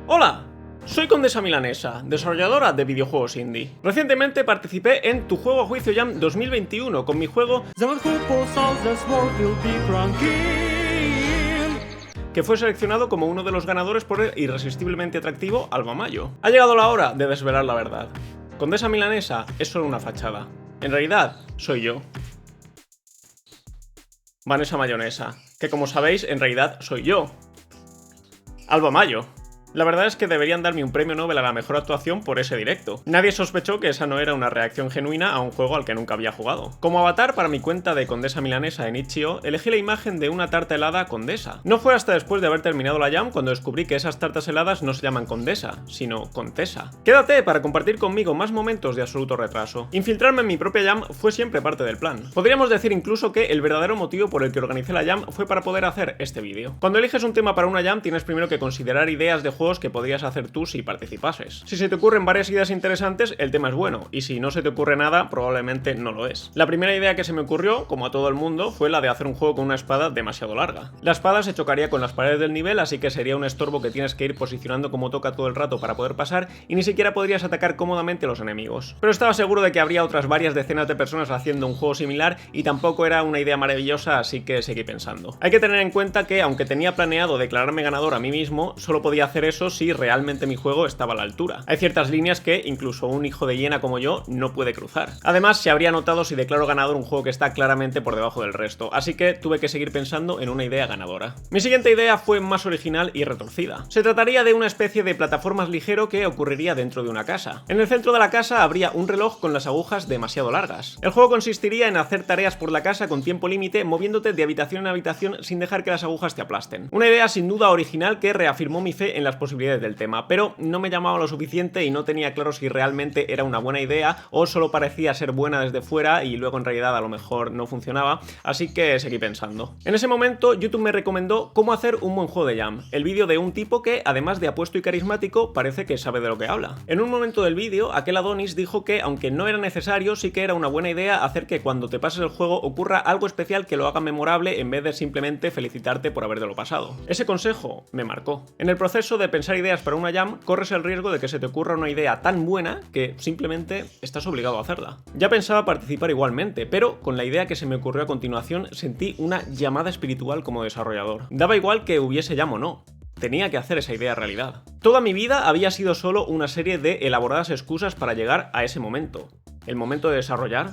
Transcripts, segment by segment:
Hola, soy Condesa Milanesa, desarrolladora de videojuegos indie. Recientemente participé en Tu Juego a Juicio Jam 2021 con mi juego que fue seleccionado como uno de los ganadores por el irresistiblemente atractivo Alba Mayo. Ha llegado la hora de desvelar la verdad. Condesa Milanesa es solo una fachada. En realidad, soy yo. Vanessa Mayonesa, que como sabéis, en realidad soy yo. Alba Mayo. La verdad es que deberían darme un premio Nobel a la mejor actuación por ese directo. Nadie sospechó que esa no era una reacción genuina a un juego al que nunca había jugado. Como avatar para mi cuenta de Condesa Milanesa en Itch.io, elegí la imagen de una tarta helada Condesa. No fue hasta después de haber terminado la jam cuando descubrí que esas tartas heladas no se llaman Condesa, sino Contesa. Quédate para compartir conmigo más momentos de absoluto retraso. Infiltrarme en mi propia jam fue siempre parte del plan. Podríamos decir incluso que el verdadero motivo por el que organicé la jam fue para poder hacer este vídeo. Cuando eliges un tema para una jam tienes primero que considerar ideas de juegos que podrías hacer tú si participases. Si se te ocurren varias ideas interesantes, el tema es bueno, y si no se te ocurre nada, probablemente no lo es. La primera idea que se me ocurrió, como a todo el mundo, fue la de hacer un juego con una espada demasiado larga. La espada se chocaría con las paredes del nivel, así que sería un estorbo que tienes que ir posicionando como toca todo el rato para poder pasar, y ni siquiera podrías atacar cómodamente a los enemigos. Pero estaba seguro de que habría otras varias decenas de personas haciendo un juego similar, y tampoco era una idea maravillosa, así que seguí pensando. Hay que tener en cuenta que, aunque tenía planeado declararme ganador a mí mismo, solo podía hacer eso si realmente mi juego estaba a la altura. Hay ciertas líneas que incluso un hijo de hiena como yo no puede cruzar. Además, se habría notado si declaro ganador un juego que está claramente por debajo del resto, así que tuve que seguir pensando en una idea ganadora. Mi siguiente idea fue más original y retorcida. Se trataría de una especie de plataformas ligero que ocurriría dentro de una casa. En el centro de la casa habría un reloj con las agujas demasiado largas. El juego consistiría en hacer tareas por la casa con tiempo límite, moviéndote de habitación en habitación sin dejar que las agujas te aplasten. Una idea sin duda original que reafirmó mi fe en las posibilidades del tema, pero no me llamaba lo suficiente y no tenía claro si realmente era una buena idea o solo parecía ser buena desde fuera y luego en realidad a lo mejor no funcionaba, así que seguí pensando. En ese momento YouTube me recomendó cómo hacer un buen juego de jam, el vídeo de un tipo que, además de apuesto y carismático, parece que sabe de lo que habla. En un momento del vídeo, aquel Adonis dijo que, aunque no era necesario, sí que era una buena idea hacer que cuando te pases el juego ocurra algo especial que lo haga memorable en vez de simplemente felicitarte por habértelo pasado. Ese consejo me marcó. En el proceso de pensar ideas para una jam, corres el riesgo de que se te ocurra una idea tan buena que simplemente estás obligado a hacerla. Ya pensaba participar igualmente, pero con la idea que se me ocurrió a continuación sentí una llamada espiritual como desarrollador. Daba igual que hubiese jam o no. Tenía que hacer esa idea realidad. Toda mi vida había sido solo una serie de elaboradas excusas para llegar a ese momento. El momento de desarrollar.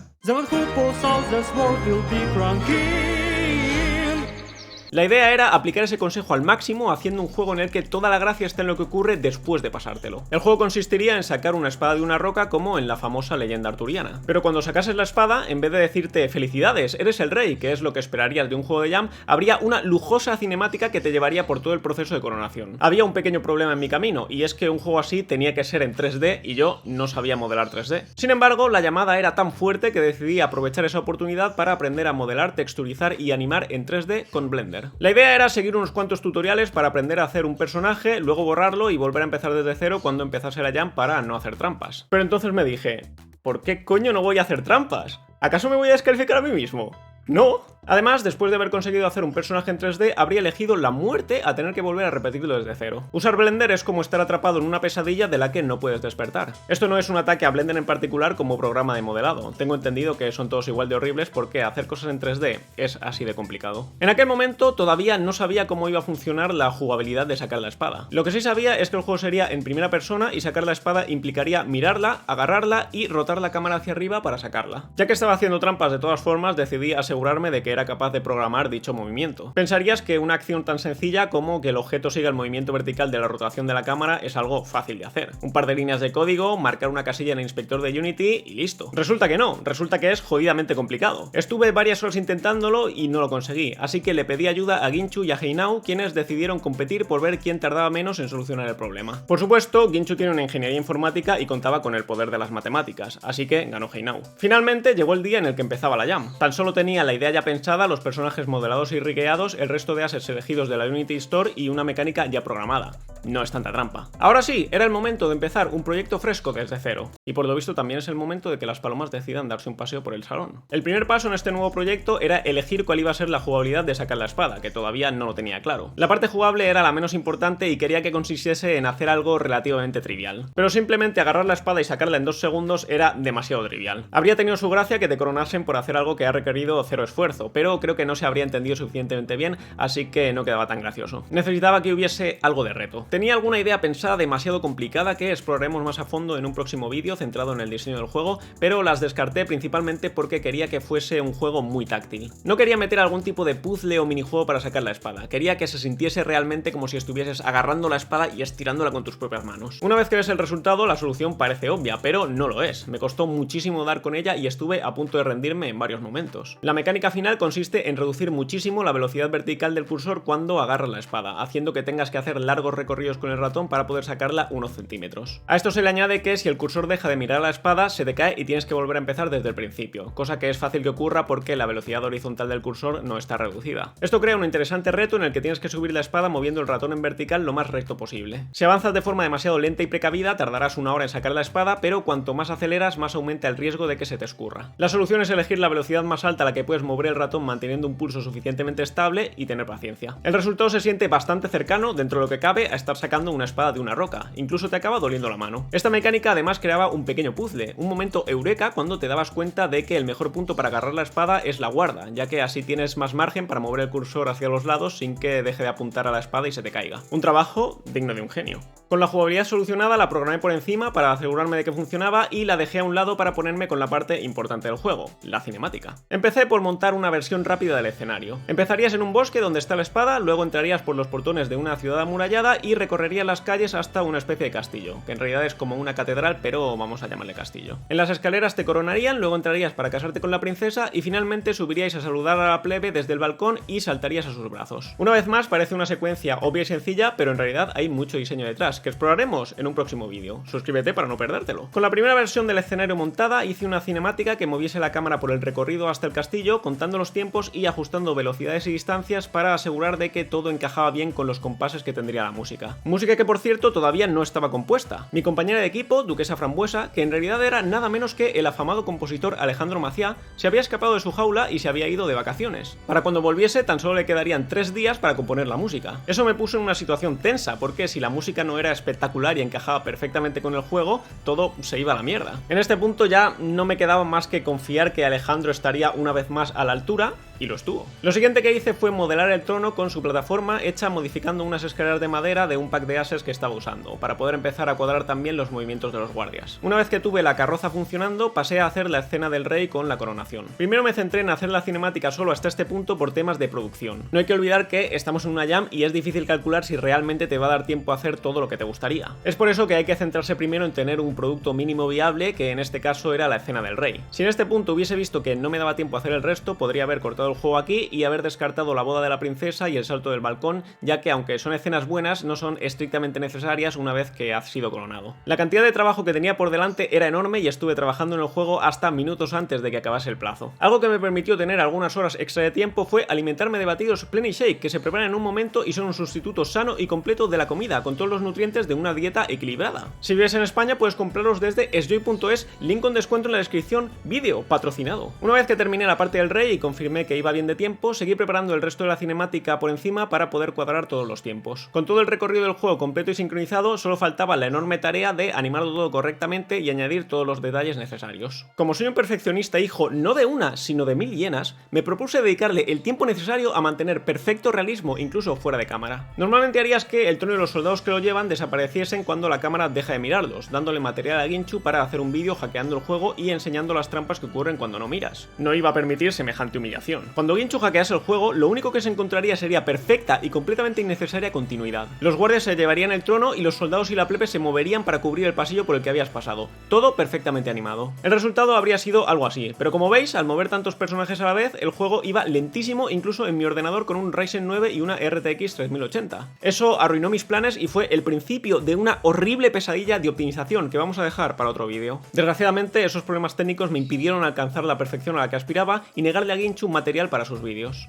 La idea era aplicar ese consejo al máximo haciendo un juego en el que toda la gracia está en lo que ocurre después de pasártelo. El juego consistiría en sacar una espada de una roca como en la famosa leyenda arturiana. Pero cuando sacases la espada, en vez de decirte felicidades, eres el rey, que es lo que esperarías de un juego de jam, habría una lujosa cinemática que te llevaría por todo el proceso de coronación. Había un pequeño problema en mi camino, y es que un juego así tenía que ser en 3D y yo no sabía modelar 3D. Sin embargo, la llamada era tan fuerte que decidí aprovechar esa oportunidad para aprender a modelar, texturizar y animar en 3D con Blender. La idea era seguir unos cuantos tutoriales para aprender a hacer un personaje, luego borrarlo y volver a empezar desde cero cuando empezase la jam para no hacer trampas. Pero entonces me dije, ¿por qué coño no voy a hacer trampas? ¿Acaso me voy a descalificar a mí mismo? ¡No! Además, después de haber conseguido hacer un personaje en 3D, habría elegido la muerte a tener que volver a repetirlo desde cero. Usar Blender es como estar atrapado en una pesadilla de la que no puedes despertar. Esto no es un ataque a Blender en particular como programa de modelado. Tengo entendido que son todos igual de horribles porque hacer cosas en 3D es así de complicado. En aquel momento todavía no sabía cómo iba a funcionar la jugabilidad de sacar la espada. Lo que sí sabía es que el juego sería en primera persona y sacar la espada implicaría mirarla, agarrarla y rotar la cámara hacia arriba para sacarla. Ya que estaba haciendo trampas de todas formas, decidí asegurarme de que era capaz de programar dicho movimiento. Pensarías que una acción tan sencilla como que el objeto siga el movimiento vertical de la rotación de la cámara es algo fácil de hacer. Un par de líneas de código, marcar una casilla en el inspector de Unity y listo. Resulta que no, resulta que es jodidamente complicado. Estuve varias horas intentándolo y no lo conseguí, así que le pedí ayuda a Ginchu y a Heinau, quienes decidieron competir por ver quién tardaba menos en solucionar el problema. Por supuesto, Ginchu tiene una ingeniería informática y contaba con el poder de las matemáticas, así que ganó Heinau. Finalmente llegó el día en el que empezaba la jam. Tan solo tenía la idea ya pensada, los personajes modelados y rigeados, el resto de assets elegidos de la Unity Store y una mecánica ya programada. No es tanta trampa. Ahora sí, era el momento de empezar un proyecto fresco desde cero. y por lo visto también es el momento de que las palomas decidan darse un paseo por el salón. El primer paso en este nuevo proyecto era elegir cuál iba a ser la jugabilidad de sacar la espada, que todavía no lo tenía claro. La parte jugable era la menos importante y quería que consistiese en hacer algo relativamente trivial. Pero simplemente agarrar la espada y sacarla en 2 segundos era demasiado trivial. Habría tenido su gracia que te coronasen por hacer algo que ha requerido 0 esfuerzo, pero creo que no se habría entendido suficientemente bien, así que no quedaba tan gracioso. Necesitaba que hubiese algo de reto. Tenía alguna idea pensada demasiado complicada que exploraremos más a fondo en un próximo vídeo centrado en el diseño del juego, pero las descarté principalmente porque quería que fuese un juego muy táctil. No quería meter algún tipo de puzzle o minijuego para sacar la espada, quería que se sintiese realmente como si estuvieses agarrando la espada y estirándola con tus propias manos. Una vez que ves el resultado, la solución parece obvia, pero no lo es. Me costó muchísimo dar con ella y estuve a punto de rendirme en varios momentos. La mecánica final consiste en reducir muchísimo la velocidad vertical del cursor cuando agarras la espada, haciendo que tengas que hacer largos recorridos con el ratón para poder sacarla unos centímetros. A esto se le añade que si el cursor deja de mirar a la espada, se te cae y tienes que volver a empezar desde el principio, cosa que es fácil que ocurra porque la velocidad horizontal del cursor no está reducida. Esto crea un interesante reto en el que tienes que subir la espada moviendo el ratón en vertical lo más recto posible. Si avanzas de forma demasiado lenta y precavida, tardarás 1 hora en sacar la espada, pero cuanto más aceleras, más aumenta el riesgo de que se te escurra. La solución es elegir la velocidad más alta a la que puedes mover el ratón manteniendo un pulso suficientemente estable y tener paciencia. El resultado se siente bastante cercano, dentro de lo que cabe, a estar sacando una espada de una roca, incluso te acaba doliendo la mano. Esta mecánica además creaba un pequeño puzzle, un momento eureka cuando te dabas cuenta de que el mejor punto para agarrar la espada es la guarda, ya que así tienes más margen para mover el cursor hacia los lados sin que deje de apuntar a la espada y se te caiga. Un trabajo digno de un genio. Con la jugabilidad solucionada, la programé por encima para asegurarme de que funcionaba y la dejé a un lado para ponerme con la parte importante del juego, la cinemática. Empecé por montar una versión rápida del escenario. Empezarías en un bosque donde está la espada, luego entrarías por los portones de una ciudad amurallada y recorrerías las calles hasta una especie de castillo, que en realidad es como una catedral, pero vamos a llamarle castillo. En las escaleras te coronarían, luego entrarías para casarte con la princesa y finalmente subiríais a saludar a la plebe desde el balcón y saltarías a sus brazos. Una vez más parece una secuencia obvia y sencilla, pero en realidad hay mucho diseño detrás, que exploraremos en un próximo vídeo. Suscríbete para no perdértelo. Con la primera versión del escenario montada hice una cinemática que moviese la cámara por el recorrido hasta el castillo, contando los tiempos y ajustando velocidades y distancias para asegurar de que todo encajaba bien con los compases que tendría la música. Música que por cierto todavía no estaba compuesta. Mi compañera de equipo, Duquesa Frambuesa, que en realidad era nada menos que el afamado compositor Alejandro Maciá, se había escapado de su jaula y se había ido de vacaciones. Para cuando volviese tan solo le quedarían 3 días para componer la música. Eso me puso en una situación tensa, porque si la música no era espectacular y encajaba perfectamente con el juego, todo se iba a la mierda. En este punto ya no me quedaba más que confiar que Alejandro estaría una vez más a la altura, y lo estuvo. Lo siguiente que hice fue modelar el trono con su plataforma hecha modificando unas escaleras de madera de un pack de ases que estaba usando, para poder empezar a cuadrar también los movimientos de los guardias. Una vez que tuve la carroza funcionando, pasé a hacer la escena del rey con la coronación. Primero me centré en hacer la cinemática solo hasta este punto por temas de producción. No hay que olvidar que estamos en una jam y es difícil calcular si realmente te va a dar tiempo a hacer todo lo que te gustaría. Es por eso que hay que centrarse primero en tener un producto mínimo viable, que en este caso era la escena del rey. Si en este punto hubiese visto que no me daba tiempo a hacer el resto, podría haber cortado el juego aquí y haber descartado la boda de la princesa y el salto del balcón, ya que aunque son escenas buenas, no son estrictamente necesarias una vez que has sido coronado. La cantidad de trabajo que tenía por delante era enorme y estuve trabajando en el juego hasta minutos antes de que acabase el plazo. Algo que me permitió tener algunas horas extra de tiempo fue alimentarme de batidos Plenty Shake, que se preparan en un momento y son un sustituto sano y completo de la comida, con todos los nutrientes de una dieta equilibrada. Si vives en España puedes comprarlos desde sjoy.es, link con descuento en la descripción, vídeo patrocinado. Una vez que terminé la parte del rey y confirmé que iba bien de tiempo, seguí preparando el resto de la cinemática por encima para poder cuadrar todos los tiempos. Con todo el recorrido del juego completo y sincronizado, solo faltaba la enorme tarea de animarlo todo correctamente y añadir todos los detalles necesarios. Como soy un perfeccionista hijo no de una, sino de 1000 hienas, me propuse dedicarle el tiempo necesario a mantener perfecto realismo incluso fuera de cámara. Normalmente harías que el trono y los soldados que lo llevan desapareciesen cuando la cámara deja de mirarlos, dándole material a Guinchu para hacer un vídeo hackeando el juego y enseñando las trampas que ocurren cuando no miras. No iba a permitir semejante humillación. Cuando Guinchu hackease el juego, lo único que se encontraría sería perfecta y completamente innecesaria continuidad. Los guardias se llevarían el trono y los soldados y la plebe se moverían para cubrir el pasillo por el que habías pasado. Todo perfectamente animado. El resultado habría sido algo así, pero como veis, al mover tantos personajes a la vez, el juego iba lentísimo incluso en mi ordenador con un Ryzen 9 y una RTX 3080. Eso arruinó mis planes y fue el principio de una horrible pesadilla de optimización que vamos a dejar para otro vídeo. Desgraciadamente, esos problemas técnicos me impidieron alcanzar la perfección a la que aspiraba y negarle a Guinchu material para sus vídeos.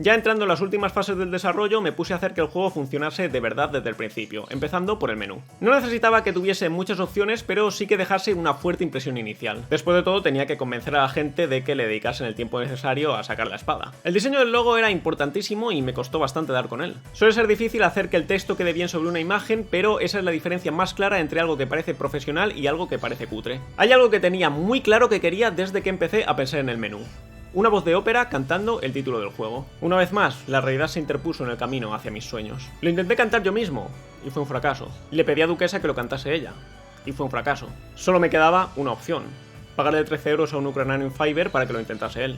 Ya entrando en las últimas fases del desarrollo, me puse a hacer que el juego funcionase de verdad desde el principio, empezando por el menú. No necesitaba que tuviese muchas opciones, pero sí que dejase una fuerte impresión inicial. Después de todo, tenía que convencer a la gente de que le dedicasen el tiempo necesario a sacar la espada. El diseño del logo era importantísimo y me costó bastante dar con él. Suele ser difícil hacer que el texto quede bien sobre una imagen, pero esa es la diferencia más clara entre algo que parece profesional y algo que parece cutre. Hay algo que tenía muy claro que quería desde que empecé a pensar en el menú. Una voz de ópera cantando el título del juego. Una vez más, la realidad se interpuso en el camino hacia mis sueños. Lo intenté cantar yo mismo, y fue un fracaso. Le pedí a Duquesa que lo cantase ella, y fue un fracaso. Solo me quedaba una opción: pagarle 13 euros a un ucraniano en Fiverr para que lo intentase él.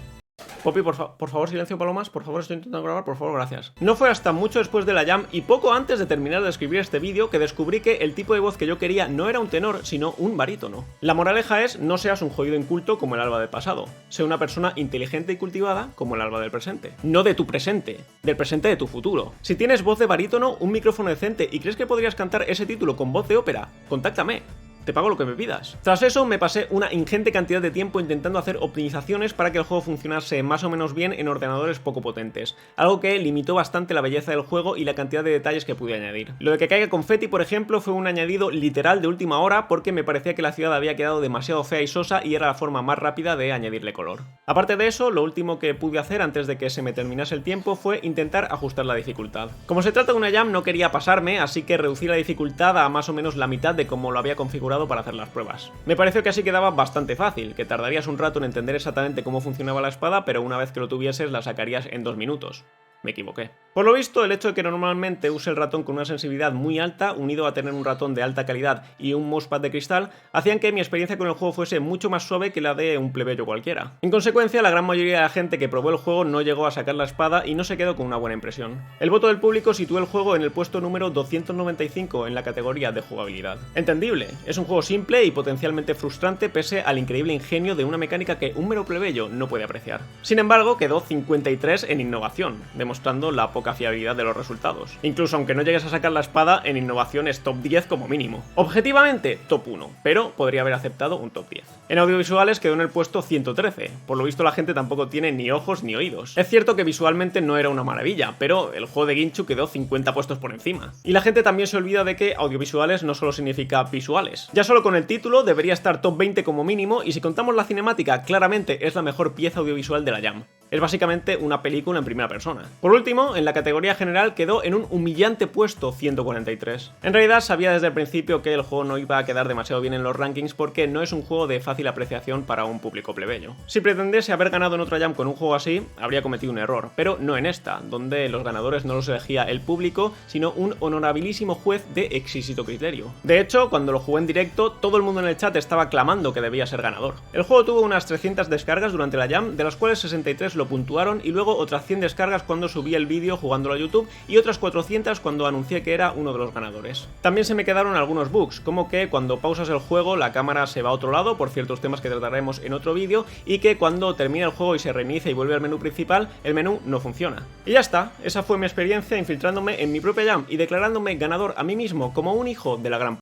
Poppy, por favor, silencio, palomas, por favor, estoy intentando grabar, por favor, gracias. No fue hasta mucho después de la jam y poco antes de terminar de escribir este vídeo que descubrí que el tipo de voz que yo quería no era un tenor, sino un barítono. La moraleja es: no seas un jodido inculto como el Alba del pasado, sé una persona inteligente y cultivada como el Alba del presente. No de tu presente, del presente de tu futuro. Si tienes voz de barítono, un micrófono decente y crees que podrías cantar ese título con voz de ópera, contáctame. Te pago lo que me pidas. Tras eso me pasé una ingente cantidad de tiempo intentando hacer optimizaciones para que el juego funcionase más o menos bien en ordenadores poco potentes, algo que limitó bastante la belleza del juego y la cantidad de detalles que pude añadir. Lo de que caiga confeti, por ejemplo, fue un añadido literal de última hora porque me parecía que la ciudad había quedado demasiado fea y sosa y era la forma más rápida de añadirle color. Aparte de eso, lo último que pude hacer antes de que se me terminase el tiempo fue intentar ajustar la dificultad. Como se trata de una jam, no quería pasarme, así que reducí la dificultad a más o menos la mitad de como lo había configurado para hacer las pruebas. Me pareció que así quedaba bastante fácil, que tardarías un rato en entender exactamente cómo funcionaba la espada, pero una vez que lo tuvieses la sacarías en 2 minutos. Me equivoqué. Por lo visto, el hecho de que normalmente use el ratón con una sensibilidad muy alta, unido a tener un ratón de alta calidad y un mousepad de cristal, hacían que mi experiencia con el juego fuese mucho más suave que la de un plebeyo cualquiera. En consecuencia, la gran mayoría de la gente que probó el juego no llegó a sacar la espada y no se quedó con una buena impresión. El voto del público situó el juego en el puesto número 295 en la categoría de jugabilidad. Entendible, es un juego simple y potencialmente frustrante pese al increíble ingenio de una mecánica que un mero plebeyo no puede apreciar. Sin embargo, quedó 53 en innovación, demostrando la poca fiabilidad de los resultados. Incluso aunque no llegues a sacar la espada, en innovación es top 10 como mínimo. Objetivamente, top 1, pero podría haber aceptado un top 10. En audiovisuales quedó en el puesto 113, por lo visto la gente tampoco tiene ni ojos ni oídos. Es cierto que visualmente no era una maravilla, pero el juego de Ginchu quedó 50 puestos por encima. Y la gente también se olvida de que audiovisuales no solo significa visuales. Ya solo con el título debería estar top 20 como mínimo, y si contamos la cinemática, claramente es la mejor pieza audiovisual de la jam. Es básicamente una película en primera persona. Por último, en la categoría general quedó en un humillante puesto 143. En realidad sabía desde el principio que el juego no iba a quedar demasiado bien en los rankings porque no es un juego de fácil apreciación para un público plebeyo. Si pretendiese haber ganado en otra jam con un juego así, habría cometido un error, pero no en esta, donde los ganadores no los elegía el público, sino un honorabilísimo juez de exquisito criterio. De hecho, cuando lo jugué en directo, todo el mundo en el chat estaba clamando que debía ser ganador. El juego tuvo unas 300 descargas durante la jam, de las cuales 63 lo puntuaron, y luego otras 100 descargas cuando subí el vídeo jugándolo a YouTube y otras 400 cuando anuncié que era uno de los ganadores. También se me quedaron algunos bugs, como que cuando pausas el juego la cámara se va a otro lado por ciertos temas que trataremos en otro vídeo, y que cuando termina el juego y se reinicia y vuelve al menú principal, el menú no funciona. Y ya está, esa fue mi experiencia infiltrándome en mi propia jam y declarándome ganador a mí mismo como un hijo de la gran...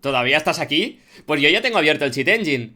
¿Todavía estás aquí? Pues yo ya tengo abierto el Cheat Engine.